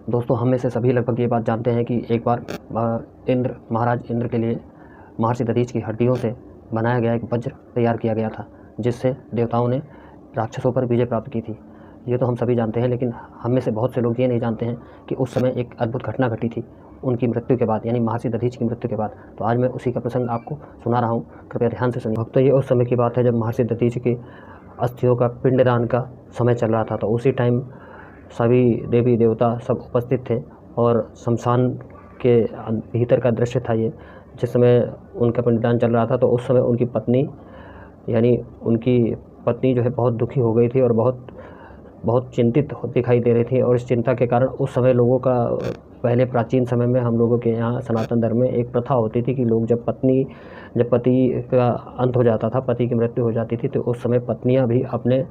दोस्तों, हम में से सभी लगभग ये बात जानते हैं कि एक बार महाराज इंद्र के लिए महर्षि दधीच की हड्डियों से बनाया गया एक वज्र तैयार किया गया था, जिससे देवताओं ने राक्षसों पर विजय प्राप्त की थी। ये तो हम सभी जानते हैं, लेकिन हम में से बहुत से लोग ये नहीं जानते हैं कि उस समय एक अद्भुत घटना घटी थी उनकी मृत्यु के बाद, यानी महर्षि दधीच की मृत्यु के बाद। तो आज मैं उसी का प्रसंग आपको सुना रहा हूँ, कृपया ध्यान से सुनिए। तो ये उस समय की बात है जब महर्षि दधीच की अस्थियों का पिंडदान का समय चल रहा था। तो उसी टाइम सभी देवी देवता सब उपस्थित थे और शमशान के भीतर का दृश्य था ये, जिस समय उनका पिंडदान चल रहा था। तो उस समय उनकी पत्नी, यानी उनकी पत्नी जो है बहुत दुखी हो गई थी और बहुत चिंतित दिखाई दे रही थी। और इस चिंता के कारण उस समय लोगों का, पहले प्राचीन समय में हम लोगों के यहाँ सनातन धर्म में एक प्रथा होती थी कि लोग जब पति का अंत हो जाता था, पति की मृत्यु हो जाती थी, तो उस समय पत्नियां भी अपने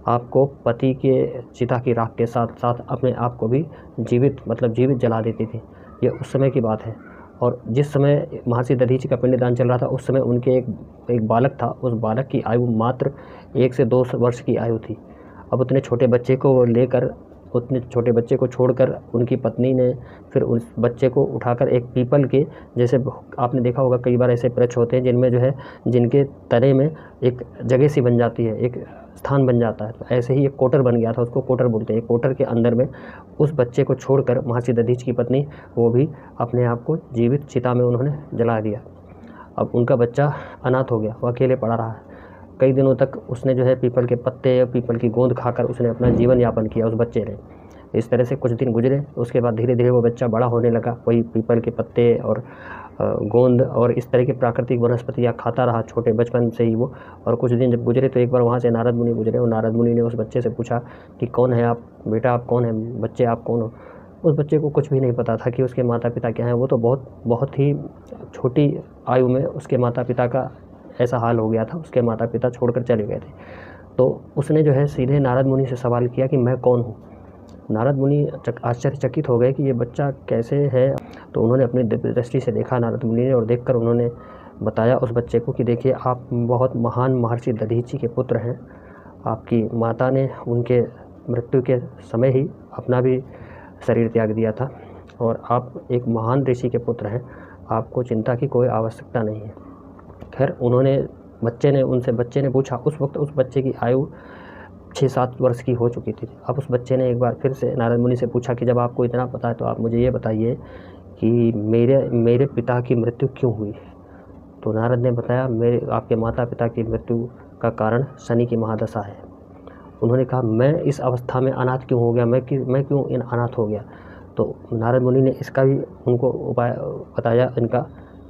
आप को पति के चिता की राख के साथ साथ अपने आप को भी जीवित जला देती थी। ये उस समय की बात है। और जिस समय महर्षि दधीचि का पिंडदान चल रहा था, उस समय उनके एक बालक था। उस बालक की आयु मात्र 1 से 2 वर्ष की आयु थी। अब उतने छोटे बच्चे को छोड़कर उनकी पत्नी ने फिर उस बच्चे को उठाकर एक पीपल के, जैसे आपने देखा होगा कई बार ऐसे वृक्ष होते हैं जिनमें जो है जिनके तने में एक जगह सी बन जाती है, एक स्थान बन जाता है। तो ऐसे ही एक कोटर बन गया था, उसको कोटर बोलते हैं। कोटर के अंदर में उस बच्चे को छोड़कर महर्षि दधीच की पत्नी, वो भी अपने आप को जीवित चिता में उन्होंने जला दिया। अब उनका बच्चा अनाथ हो गया, वो अकेले पड़ा रहा है। कई दिनों तक उसने जो है पीपल के पत्ते या पीपल की गोंद खाकर उसने अपना जीवन यापन किया, उस बच्चे ने। इस तरह से कुछ दिन गुजरे। उसके बाद धीरे धीरे वो बच्चा बड़ा होने लगा, वही पीपल के पत्ते और गोंद और इस तरह के प्राकृतिक वनस्पतियाँ खाता रहा छोटे बचपन से ही वो। और कुछ दिन जब गुजरे तो एक बार वहाँ से नारद मुनि गुजरे, और नारद मुनि ने उस बच्चे से पूछा कि कौन है आप बेटा, आप कौन है बच्चे, आप कौन हो। उस बच्चे को कुछ भी नहीं पता था कि उसके माता पिता क्या हैं। वो तो बहुत ही छोटी आयु में उसके माता पिता का ऐसा हाल हो गया था, उसके माता पिता छोड़कर चले गए थे। तो उसने जो है सीधे नारद मुनि से सवाल किया कि मैं कौन हूँ। नारद मुनि आश्चर्यचकित हो गए कि ये बच्चा कैसे है। तो उन्होंने अपनी दिव्य दृष्टि से देखा नारद मुनि ने, और देखकर उन्होंने बताया उस बच्चे को कि देखिए, आप बहुत महान महर्षि दधीचि के पुत्र हैं। आपकी माता ने उनके मृत्यु के समय ही अपना भी शरीर त्याग दिया था, और आप एक महान ऋषि के पुत्र हैं। आपको चिंता की कोई आवश्यकता नहीं है। खैर, बच्चे ने पूछा, उस वक्त उस बच्चे की आयु 6-7 वर्ष की हो चुकी थी। अब उस बच्चे ने एक बार फिर से नारद मुनि से पूछा कि जब आपको इतना पता है तो आप मुझे ये बताइए कि मेरे पिता की मृत्यु क्यों हुई। तो नारद ने बताया, आपके माता पिता की मृत्यु का कारण शनि की महादशा है। उन्होंने कहा, मैं इस अवस्था में अनाथ क्यों हो गया, मैं क्यों अनाथ हो गया। तो नारद मुनि ने इसका भी उनको उपाय बताया।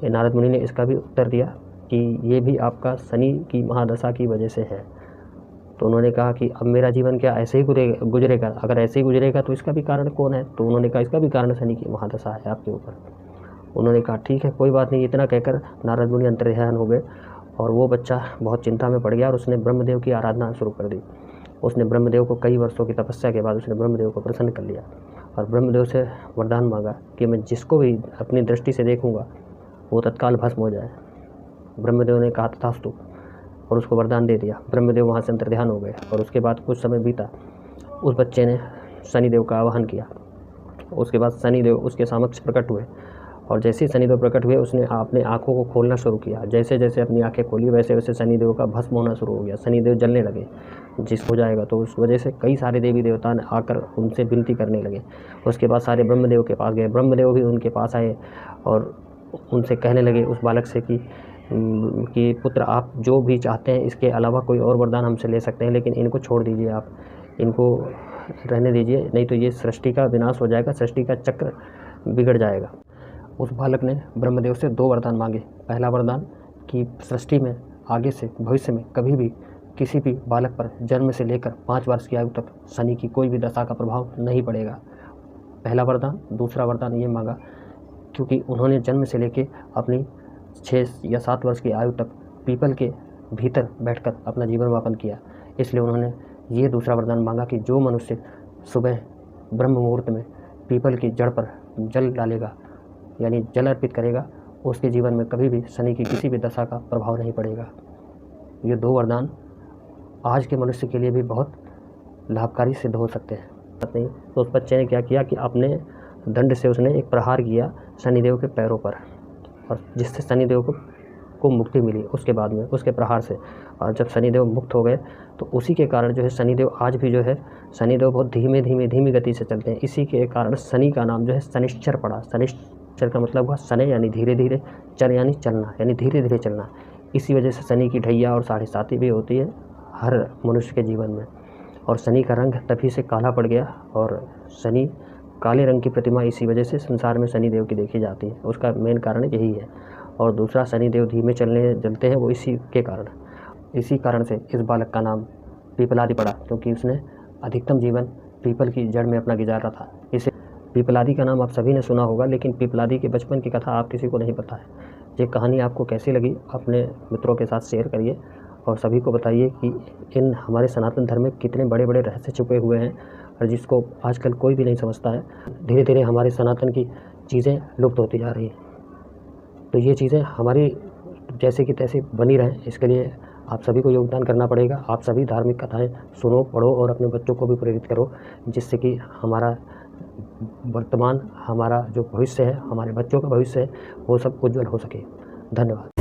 नारद मुनि ने इसका भी उत्तर दिया कि ये भी आपका शनि की महादशा की वजह से है। तो उन्होंने कहा कि अब मेरा जीवन क्या ऐसे ही गुजरेगा? अगर ऐसे ही गुजरेगा तो इसका भी कारण कौन है? तो उन्होंने कहा, इसका भी कारण शनि की महादशा है आपके ऊपर। उन्होंने कहा, ठीक है, कोई बात नहीं। इतना कहकर नारद मुनि अंतर्ध्यान हो गए, और वो बच्चा बहुत चिंता में पड़ गया और उसने ब्रह्मदेव की आराधना शुरू कर दी। उसने ब्रह्मदेव को, कई वर्षों की तपस्या के बाद उसने ब्रह्मदेव को प्रसन्न कर लिया और ब्रह्मदेव से वरदान मांगा कि मैं जिसको भी अपनी दृष्टि से देखूँगा वो तत्काल भस्म हो जाए। ब्रह्मदेव ने कहा तथास्तु, और उसको वरदान दे दिया। ब्रह्मदेव वहाँ से अंतर्ध्यान हो गए, और उसके बाद कुछ समय बीता। उस बच्चे ने शनिदेव का आवाहन किया। उसके बाद शनिदेव उसके समक्ष प्रकट हुए, और जैसे ही शनिदेव प्रकट हुए उसने अपने आँखों को खोलना शुरू किया। जैसे जैसे अपनी आँखें खोली वैसे वैसे शनिदेव का भस्म होना शुरू हो गया। शनिदेव जलने लगे, जिस हो जाएगा। तो उस वजह से कई सारे देवी देवता ने आकर उनसे विनती करने लगे। उसके बाद सारे ब्रह्मदेव के पास गए। ब्रह्मदेव भी उनके पास आए और उनसे कहने लगे उस बालक से कि पुत्र, आप जो भी चाहते हैं, इसके अलावा कोई और वरदान हमसे ले सकते हैं, लेकिन इनको छोड़ दीजिए, आप इनको रहने दीजिए, नहीं तो ये सृष्टि का विनाश हो जाएगा, सृष्टि का चक्र बिगड़ जाएगा। उस बालक ने ब्रह्मदेव से 2 वरदान मांगे। पहला वरदान कि सृष्टि में आगे से भविष्य में कभी भी किसी भी बालक पर जन्म से लेकर 5 वर्ष की आयु तक शनि की कोई भी दशा का प्रभाव नहीं पड़ेगा, पहला वरदान। दूसरा वरदान ये मांगा, क्योंकि उन्होंने जन्म से लेकर अपनी 6 या 7 वर्ष की आयु तक पीपल के भीतर बैठकर अपना जीवन यापन किया, इसलिए उन्होंने ये दूसरा वरदान मांगा कि जो मनुष्य सुबह ब्रह्म मुहूर्त में पीपल की जड़ पर जल डालेगा, यानी जल अर्पित करेगा, उसके जीवन में कभी भी शनि की किसी भी दशा का प्रभाव नहीं पड़ेगा। ये 2 वरदान आज के मनुष्य के लिए भी बहुत लाभकारी सिद्ध हो सकते हैं। नहीं, तो उस बच्चे ने क्या किया कि अपने दंड से उसने एक प्रहार किया शनिदेव के पैरों पर, और जिससे शनिदेव को मुक्ति मिली उसके बाद में उसके प्रहार से। और जब शनिदेव मुक्त हो गए तो उसी के कारण जो है शनिदेव आज भी जो है, शनिदेव बहुत धीमी गति से चलते हैं। इसी के कारण शनि का नाम जो है शनिश्चर पड़ा। शनिश्चर का मतलब हुआ शनि यानी धीरे धीरे, चर यानी चलना, यानी धीरे धीरे चलना। इसी वजह से शनि की ढैया और 7.5 भी होती है हर मनुष्य के जीवन में। और शनि का रंग तभी से काला पड़ गया, और शनि काले रंग की प्रतिमा इसी वजह से संसार में शनिदेव की देखी जाती है। उसका मेन कारण यही है। और दूसरा, शनिदेव धीमे चलते हैं वो इसी कारण से इस बालक का नाम पीपलादी पड़ा, क्योंकि उसने अधिकतम जीवन पीपल की जड़ में अपना गुजारा था। इसे पीपलादी का नाम आप सभी ने सुना होगा, लेकिन पीपलादी के बचपन की कथा आप किसी को नहीं पता है। ये कहानी आपको कैसी लगी अपने मित्रों के साथ शेयर करिए, और सभी को बताइए कि इन हमारे सनातन धर्म में कितने बड़े बड़े रहस्य छुपे हुए हैं, और जिसको आजकल कोई भी नहीं समझता है। धीरे धीरे हमारे सनातन की चीज़ें लुप्त होती जा रही हैं। तो ये चीज़ें हमारी जैसे कि तैसे बनी रहें, इसके लिए आप सभी को योगदान करना पड़ेगा। आप सभी धार्मिक कथाएं सुनो, पढ़ो और अपने बच्चों को भी प्रेरित करो, जिससे कि हमारा वर्तमान, हमारा जो भविष्य है, हमारे बच्चों का भविष्य है, वो सब उज्जवल हो सके। धन्यवाद।